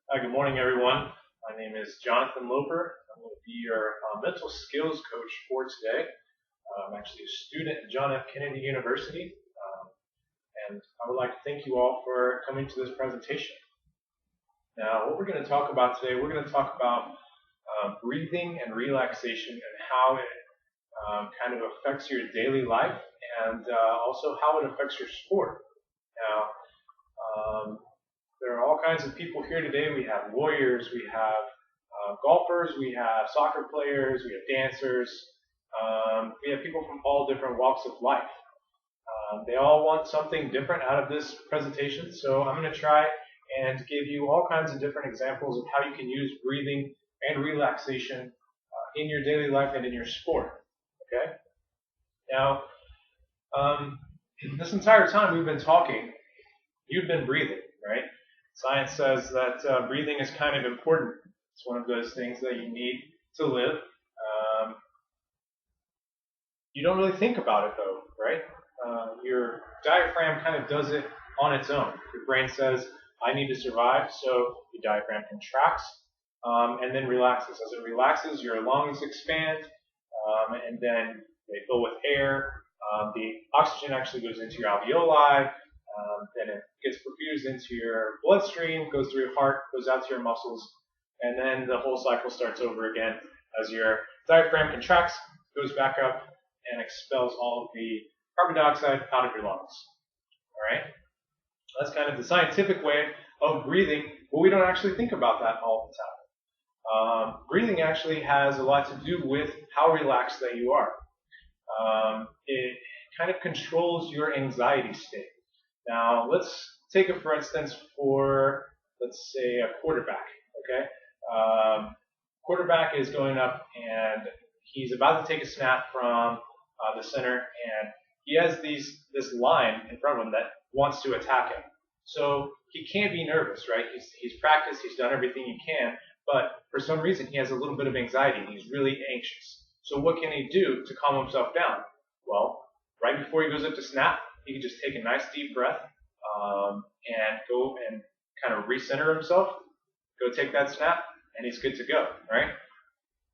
Hi, good morning, everyone. My name is Jonathan Loper. I'm going to be your mental skills coach for today. I'm actually a student at John F. Kennedy University, and I would like to thank you all for coming to this presentation. Now, what we're going to talk about today, we're going to talk about breathing and relaxation and how it kind of affects your daily life and also how it affects your sport. Now, there are all kinds of people here today. We have lawyers, we have golfers, we have soccer players, we have dancers, we have people from all different walks of life. They all want something different out of this presentation, so I'm going to try and give you all kinds of different examples of how you can use breathing and relaxation in your daily life and in your sport. Okay? Now, this entire time we've been talking, you've been breathing, right? Science says that breathing is kind of important. It's one of those things that you need to live. You don't really think about it though, right? Your diaphragm kind of does it on its own. Your brain says, I need to survive, so your diaphragm contracts and then relaxes. As it relaxes, your lungs expand and then they fill with air. The oxygen actually goes into your alveoli, then it gets perfused into your bloodstream, goes through your heart, goes out to your muscles, and then the whole cycle starts over again as your diaphragm contracts, goes back up, and expels all of the carbon dioxide out of your lungs. All right? That's kind of the scientific way of breathing, but we don't actually think about that all the time. Breathing actually has a lot to do with how relaxed that you are. It kind of controls your anxiety state. Now, let's take it for instance for, let's say, a quarterback. Okay, quarterback is going up and he's about to take a snap from the center, and he has this line in front of him that wants to attack him. So he can't be nervous, right? He's practiced, he's done everything he can, but for some reason he has a little bit of anxiety and he's really anxious. So what can he do to calm himself down? Well, right before he goes up to snap, he can just take a nice deep breath and go and kind of recenter himself, go take that snap, and he's good to go, right?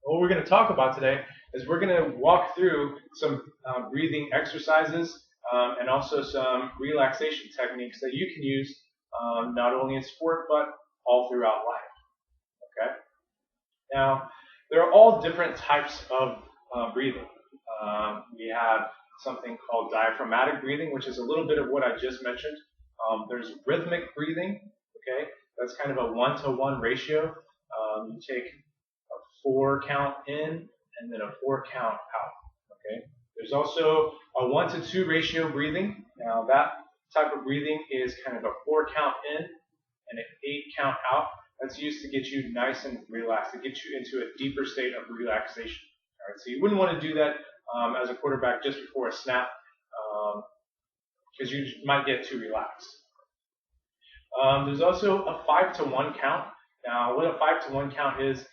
What we're going to talk about today is we're going to walk through some breathing exercises and also some relaxation techniques that you can use not only in sport but all throughout life. Okay? Now, there are all different types of breathing. We have something called diaphragmatic breathing, which is a little bit of what I just mentioned. There's rhythmic breathing. Okay, that's kind of a 1-to-1 ratio. You take a 4 count in and then a 4 count out. Okay. There's also a 1-to-2 ratio breathing. Now that type of breathing is kind of a 4 count in and an 8 count out. That's used to get you nice and relaxed, to get you into a deeper state of relaxation. All right, so you wouldn't want to do that as a quarterback just before a snap because you might get too relaxed. There's also a 5-to-1 count. Now, what a 5-to-1 count is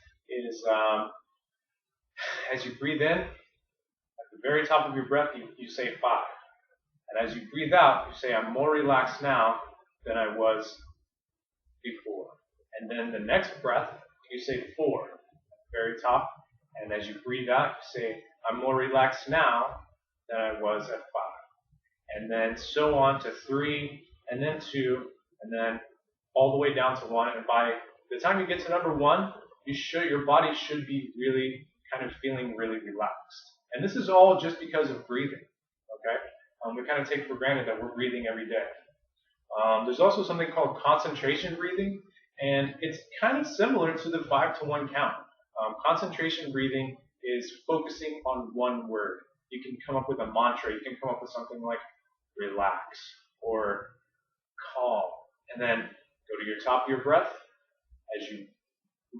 as you breathe in, at the very top of your breath, you say 5. And as you breathe out, you say, I'm more relaxed now than I was before. And then the next breath, you say 4 at the very top. And as you breathe out, you say, I'm more relaxed now than I was at 5. And then so on to 3, and then 2, and then all the way down to 1. And by the time you get to number 1, your body should be really kind of feeling really relaxed. And this is all just because of breathing. Okay, we kind of take for granted that we're breathing every day. There's also something called concentration breathing, and it's kind of similar to the 5-to-1 count. Concentration breathing is focusing on one word. You can come up with a mantra. You can come up with something like relax or calm, and then go to your top of your breath. As you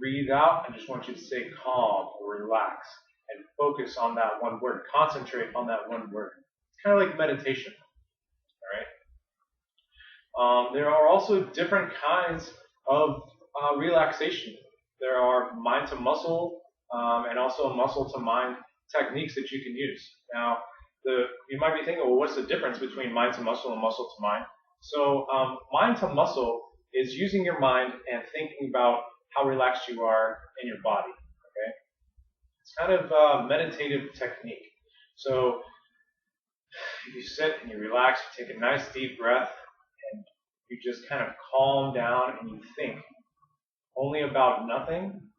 breathe out, I just want you to say calm or relax and focus on that one word. Concentrate on that one word. It's kind of like meditation. All right. There are also different kinds of relaxation. There are mind to muscle and also muscle to mind techniques that you can use. Now, you might be thinking, well, what's the difference between mind to muscle and muscle to mind? So mind to muscle is using your mind and thinking about how relaxed you are in your body. Okay, it's kind of a meditative technique. So if you sit and you relax, you take a nice deep breath, and you just kind of calm down and you think only about nothing,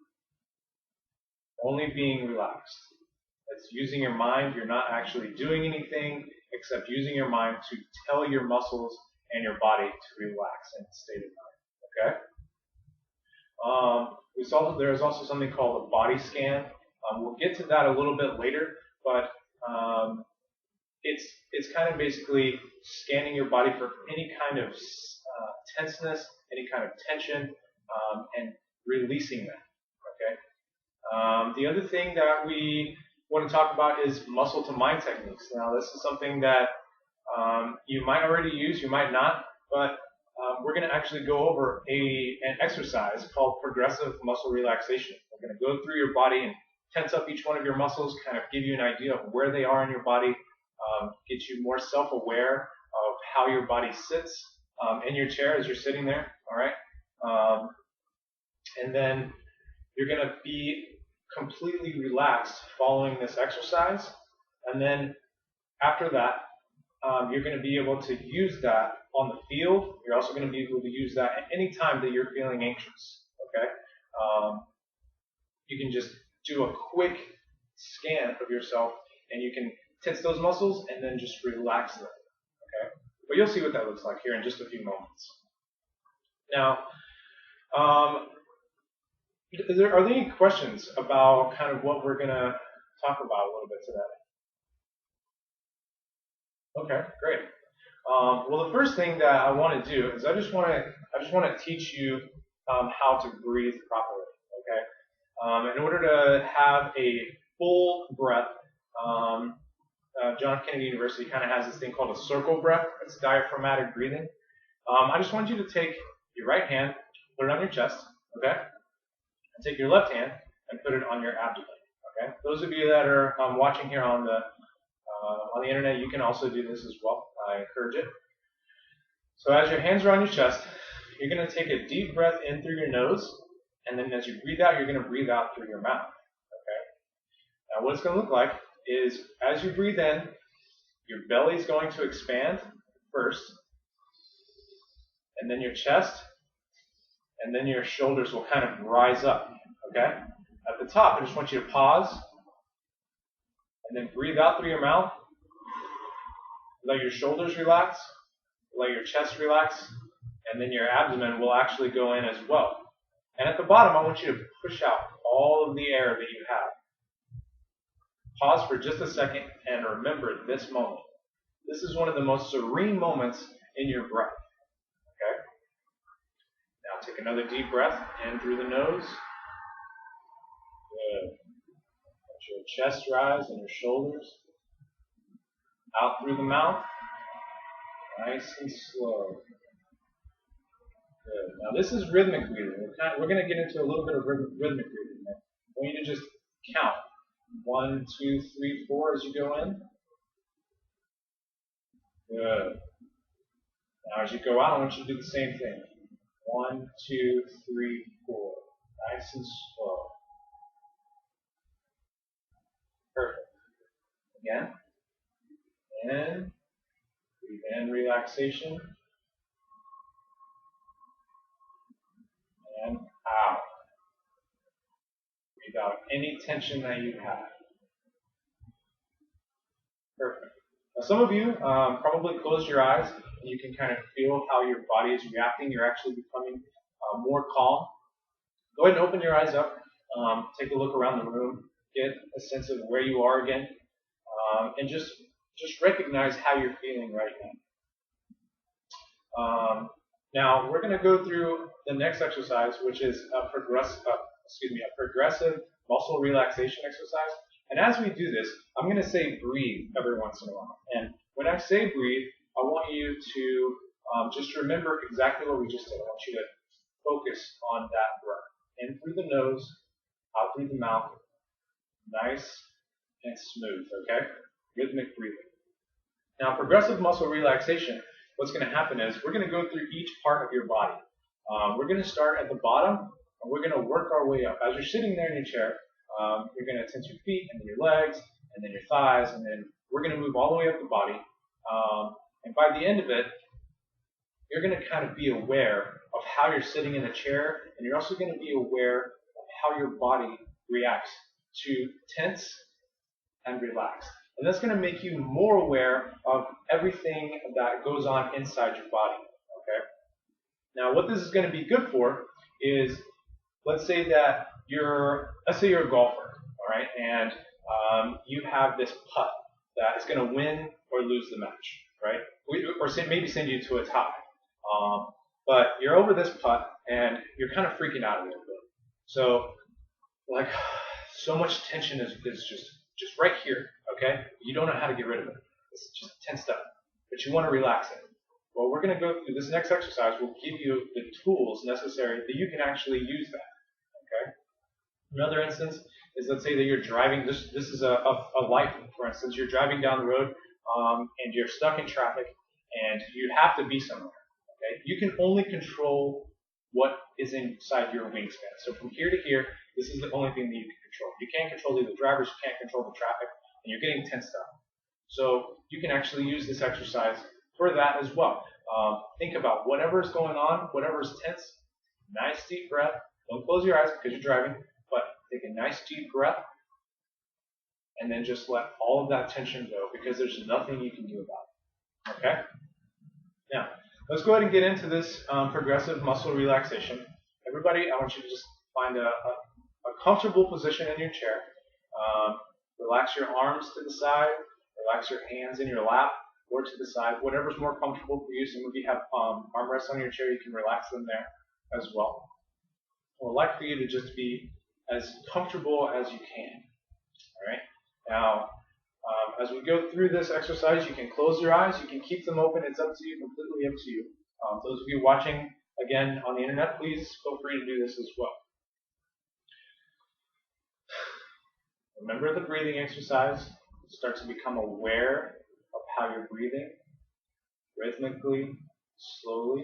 only being relaxed. That's using your mind. You're not actually doing anything except using your mind to tell your muscles and your body to relax in a state of mind. Okay? There's also something called a body scan. We'll get to that a little bit later, but it's kind of basically scanning your body for any kind of tenseness, any kind of tension, and releasing that. Okay. The other thing that we want to talk about is muscle to mind techniques. Now, this is something that you might already use, you might not, but we're going to actually go over an exercise called progressive muscle relaxation. We're going to go through your body and tense up each one of your muscles, kind of give you an idea of where they are in your body, get you more self-aware of how your body sits in your chair as you're sitting there. All right, and then you're going to be completely relaxed following this exercise, and then after that, you're going to be able to use that on the field. You're also going to be able to use that at any time that you're feeling anxious. Okay, you can just do a quick scan of yourself, and you can tense those muscles and then just relax them. Okay, but you'll see what that looks like here in just a few moments. Now, are there any questions about kind of what we're going to talk about a little bit today? Okay, great. Well, the first thing that I want to do is I just want to teach you how to breathe properly. Okay, in order to have a full breath, John F. Kennedy University kind of has this thing called a circle breath. It's diaphragmatic breathing. I just want you to take your right hand, put it on your chest. Okay, and take your left hand and put it on your abdomen. Okay, those of you that are watching here on the internet, you can also do this as well. I encourage it. So as your hands are on your chest, you're going to take a deep breath in through your nose, and then as you breathe out, you're going to breathe out through your mouth. Okay. Now what it's going to look like is as you breathe in, your belly is going to expand first, and then your chest, and then your shoulders will kind of rise up. Okay. At the top, I just want you to pause, and then breathe out through your mouth. Let your shoulders relax, let your chest relax, and then your abdomen will actually go in as well. And at the bottom, I want you to push out all of the air that you have. Pause for just a second and remember this moment. This is one of the most serene moments in your breath. Okay? Now take another deep breath in through the nose. Good. Let your chest rise and your shoulders. Out through the mouth, nice and slow. Good. Now this is rhythmic breathing. We're going to get into a little bit of rhythmic breathing. I want you to just count 1, 2, 3, 4 as you go in. Good. Now as you go out, I want you to do the same thing. 1, 2, 3, 4. Nice and slow. Perfect. Again. In, breathe in relaxation, and out. Breathe out any tension that you have. Perfect. Now some of you probably closed your eyes, and you can kind of feel how your body is reacting. You're actually becoming more calm. Go ahead and open your eyes up. Take a look around the room. Get a sense of where you are again, and just recognize how you're feeling right now. Now we're going to go through the next exercise, which is a progressive muscle relaxation exercise. And as we do this, I'm going to say breathe every once in a while. And when I say breathe, I want you to just remember exactly what we just did. I want you to focus on that breath. In through the nose, out through the mouth, nice and smooth, okay? Rhythmic breathing. Now, progressive muscle relaxation, what's going to happen is we're going to go through each part of your body. We're going to start at the bottom, and we're going to work our way up. As you're sitting there in your chair, you're going to tense your feet, and then your legs, and then your thighs, and then we're going to move all the way up the body. And by the end of it, you're going to kind of be aware of how you're sitting in the chair, and you're also going to be aware of how your body reacts to tense and relax. And that's going to make you more aware of everything that goes on inside your body. Okay? Now, what this is going to be good for is, let's say you're a golfer, all right, and you have this putt that is going to win or lose the match, right? Or maybe send you to a tie. But you're over this putt and you're kind of freaking out a little bit. So, like, so much tension is just right here, okay? You don't know how to get rid of it. It's just tensed up, but you want to relax it. Well, we're going to go through this next exercise. Will give you the tools necessary that you can actually use that, okay? Another instance is, let's say that you're driving. This is a life, for instance. You're driving down the road and you're stuck in traffic and you have to be somewhere, okay? You can only control what is inside your wingspan. So from here to here, this is the only thing that you can control. You can't control the drivers, you can't control the traffic, and you're getting tensed up. So you can actually use this exercise for that as well. Think about whatever is going on, whatever is tense, nice deep breath. Don't close your eyes because you're driving, but take a nice deep breath, and then just let all of that tension go because there's nothing you can do about it. Okay? Now, let's go ahead and get into this progressive muscle relaxation. Everybody, I want you to just find a comfortable position in your chair. Relax your arms to the side. Relax your hands in your lap or to the side, whatever's more comfortable for you. Some of you have armrests on your chair. You can relax them there as well. I would like for you to just be as comfortable as you can. All right? Now, as we go through this exercise, you can close your eyes. You can keep them open. It's up to you, completely up to you. Those of you watching, again, on the internet, please feel free to do this as well. Remember the breathing exercise. Start to become aware of how you're breathing, rhythmically, slowly.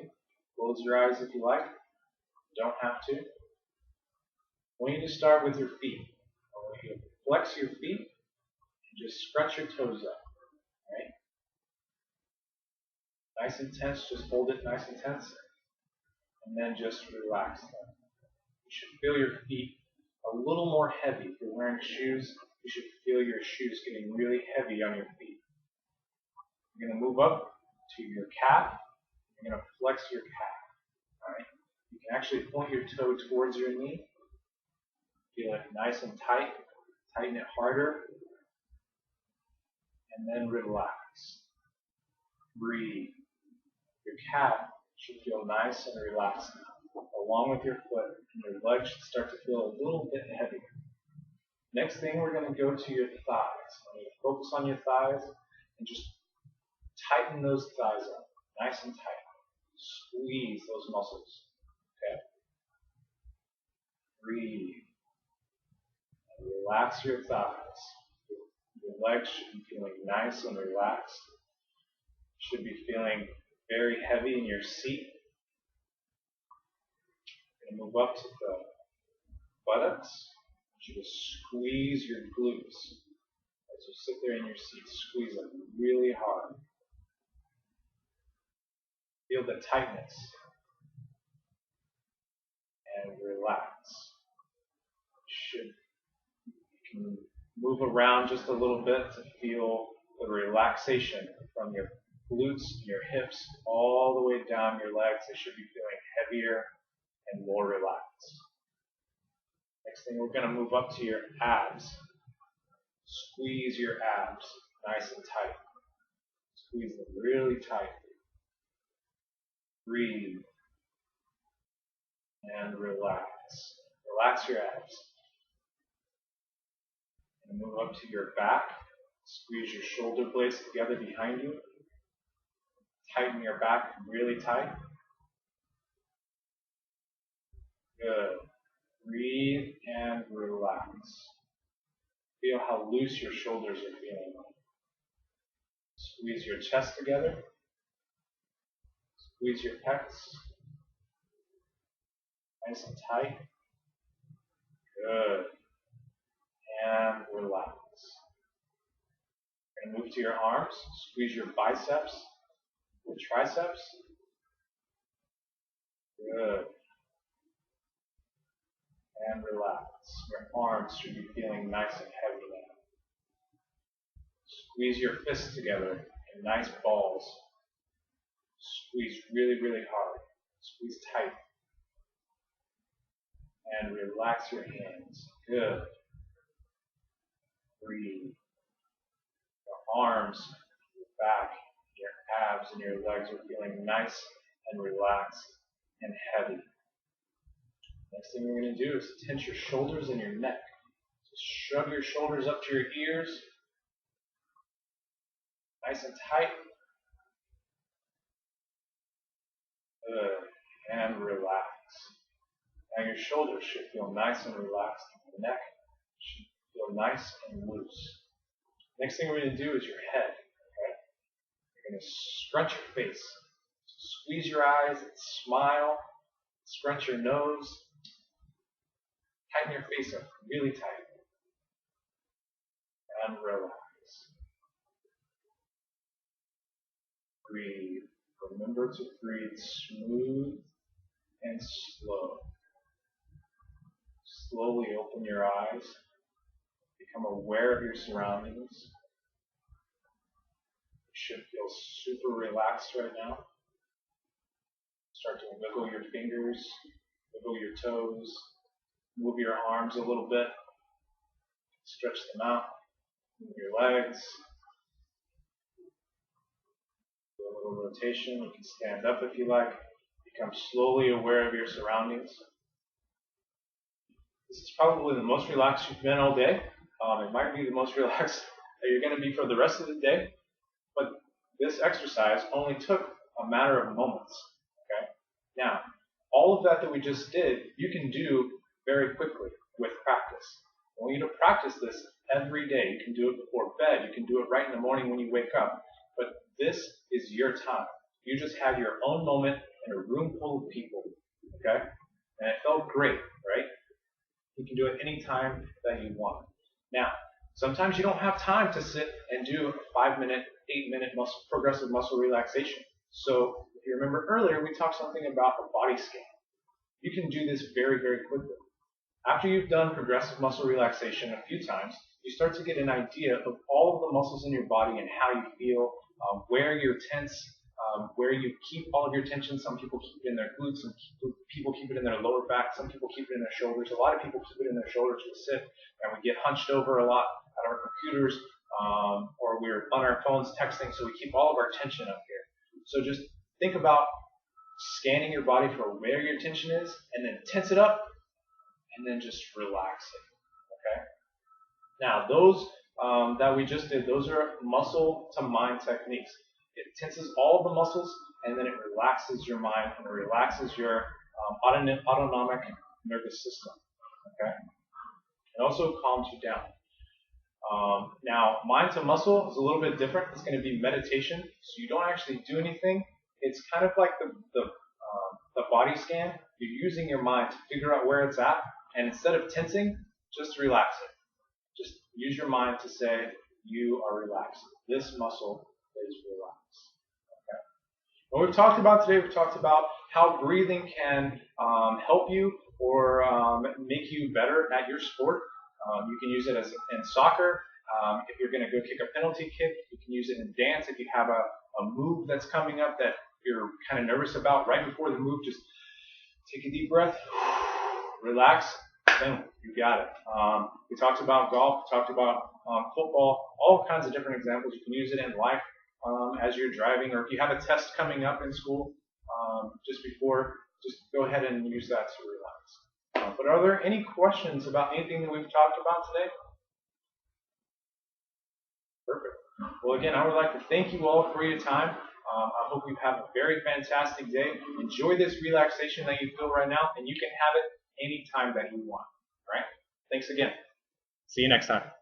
Close your eyes if you like. You don't have to. I want you to start with your feet. I want you to flex your feet and just scratch your toes up. Right? Nice and tense. Just hold it nice and tense. And then just relax them. You should feel your feet a little more heavy. If you're wearing shoes, you should feel your shoes getting really heavy on your feet. You're going to move up to your calf. You're going to flex your calf. All right? You can actually point your toe towards your knee. Feel it nice and tight. Tighten it harder. And then relax. Breathe. Your calf should feel nice and relaxed now, along with your foot, and your legs should start to feel a little bit heavier. Next thing, we're going to go to your thighs. I want you to focus on your thighs and just tighten those thighs up, nice and tight. Squeeze those muscles. Okay? Breathe. And relax your thighs. Your legs should be feeling nice and relaxed. You should be feeling very heavy in your seat. You're going to move up to the buttocks. I want you to squeeze your glutes. As you sit there in your seat, squeeze them really hard. Feel the tightness. And relax. You can move around just a little bit to feel the relaxation from your glutes, your hips, all the way down your legs. They should be feeling heavier and more relaxed. Next thing, we're going to move up to your abs. Squeeze your abs nice and tight. Squeeze them really tight. Breathe and relax. Relax your abs. And move up to your back. Squeeze your shoulder blades together behind you. Tighten your back really tight. Good. Breathe and relax. Feel how loose your shoulders are feeling. Squeeze your chest together. Squeeze your pecs. Nice and tight. Good. And relax. You're going to move to your arms. Squeeze your biceps, your triceps. Good. And relax. Your arms should be feeling nice and heavy now. Squeeze your fists together in nice balls. Squeeze really, really hard. Squeeze tight. And relax your hands. Good. Breathe. Your arms, your back, your abs, and your legs are feeling nice and relaxed and heavy. Next thing we're going to do is tense your shoulders and your neck. Just shrug your shoulders up to your ears. Nice and tight. Good. And relax. Now your shoulders should feel nice and relaxed. The neck should feel nice and loose. Next thing we're going to do is your head. Okay? You're going to scrunch your face. So squeeze your eyes and smile. Scrunch your nose. Tighten your face up really tight. And relax. Breathe. Remember to breathe smooth and slow. Slowly open your eyes. Become aware of your surroundings. You should feel super relaxed right now. Start to wiggle your fingers, wiggle your toes, move your arms a little bit. Stretch them out. Move your legs. Do a little rotation. You can stand up if you like. Become slowly aware of your surroundings. This is probably the most relaxed you've been all day. It might be the most relaxed that you're going to be for the rest of the day. But this exercise only took a matter of moments. Okay? Now, all of that we just did, you can do very quickly with practice. I want you to practice this every day. You can do it before bed. You can do it right in the morning when you wake up. But this is your time. You just have your own moment in a room full of people. Okay? And it felt great, right? You can do it anytime that you want. Now, sometimes you don't have time to sit and do a 5-minute, 8-minute progressive muscle relaxation. So, if you remember earlier, we talked something about a body scan. You can do this very, very quickly. After you've done progressive muscle relaxation a few times, you start to get an idea of all of the muscles in your body and how you feel, where you're tense, where you keep all of your tension. Some people keep it in their glutes, some people keep it in their lower back, some people keep it in their shoulders. A lot of people keep it in their shoulders. We sit and we get hunched over a lot at our computers, or we're on our phones texting, so we keep all of our tension up here. So just think about scanning your body for where your tension is, and then tense it up, and then just relax it. Okay? Now, those that we just did, those are muscle to mind techniques. It tenses all the muscles, and then it relaxes your mind, and it relaxes your autonomic nervous system. Okay? It also calms you down. Now, mind to muscle is a little bit different. It's going to be meditation, so you don't actually do anything. It's kind of like the body scan. You're using your mind to figure out where it's at, and instead of tensing, just relax it. Just use your mind to say, you are relaxed. This muscle is relaxed. Okay? What we've talked about today, we've talked about how breathing can help you or make you better at your sport. You can use it in soccer. If you're going to go kick a penalty kick, you can use it in dance. If you have a move that's coming up that you're kind of nervous about, right before the move, just take a deep breath, relax, boom, you got it. We talked about golf, we talked about football, all kinds of different examples. You can use it in life as you're driving, or if you have a test coming up in school just go ahead and use that to relax. But are there any questions about anything that we've talked about today? Perfect. Well, again, I would like to thank you all for your time. I hope you have a very fantastic day. Enjoy this relaxation that you feel right now, and you can have it anytime that you want. All right? Thanks again. See you next time.